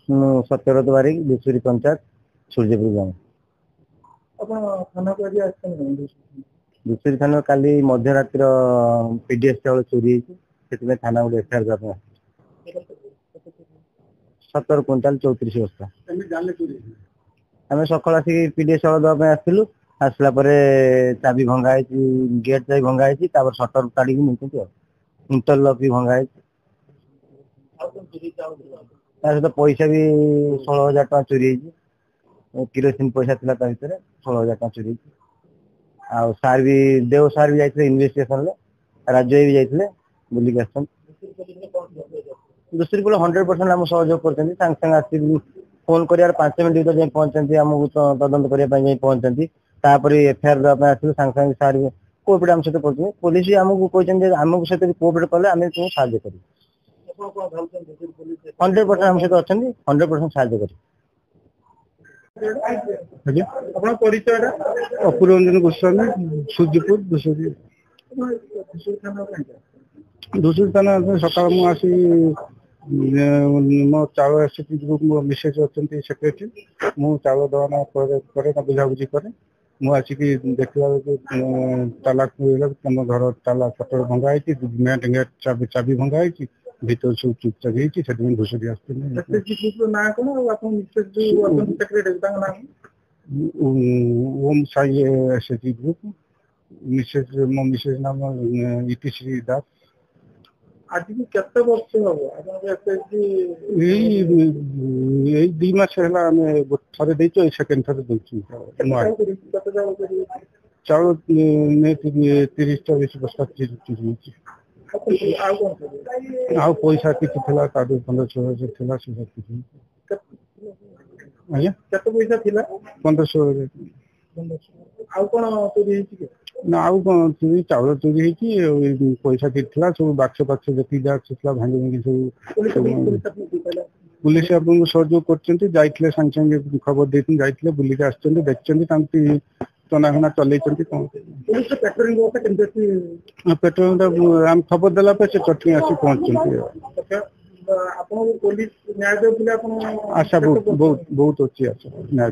सत्यव्रत बारिक धूसुरी पंचायत सूर्यपुर ग्राम। धूसुरी थाना काली मध्यरात्र पीडीएस चावल चोरी से थाना गोटे एफआईआर करने 17 क्विंटाल 34 बस्ता आम सकाल आसिक पीडीएस चावल देवाई आसलु आसला चाबी भंगा गेट चाबी भंगा सटर काढ़ी नहीं इंटरलॉक भी भंगा सहित पैसा भी 16,000 टका चोरी किरोसिन पैसा था भर 16,000 टका चोरी आ सार भी देव सार भी जाते इन्वेस्टिगेशन राज्य भी जाते बुलिक आस दूसरी को 100% आम सहयोग कर फोन कर 5 मिनट भर जाए पहुंचती आमको तदंत करने पहुंचती एफआईआर देवाई आसलु सांगे सांगे सार कोअपरेट आम सहित कर पुलिस आमको कहते आमको सहित कोअपरेट कले आम साहय कर 100% आम सहित अच्छा 100% साहय कर अपूरंजन गोस्वामी सूर्यपुर धूसुरी धूसुरी थाना सकाल मुझे मो चाउल एसपी ग्रुप मो मिसेज अच्छा सेक्रेटरी मु चाउल दवाना बुझाबुझी करे मुझे देखला ताला तुम घर ताला सटर भंगा मेट गेट चाबी भंगा भीतर सब चुपचाप घुसुरी ओम साई एसएचजी ग्रुप मिसेज मो मिसेज नाम इतिश्री दास आज भी केते वर्ष यही 2 मास है थे देचो सेकेंड थे देचु चाउल 30-40 बस्ता आ पैसा किसी 15-16 था आज्ञा केते पैसा थिला 15-16 ना आउ कौन चोरी चाउल चोरी पैसा कि सब बाक्स पाक्स जी जहाँ भांगी भांगी सब पुलिस आपको सहयोग कर सांगे सांगे खबर देते जाते बुलिक आसते देखते तनाघना चल पेट्रोल आम खबर देला से चटनी आसी पहुंचते आशा बहुत अच्छी आशा न्याय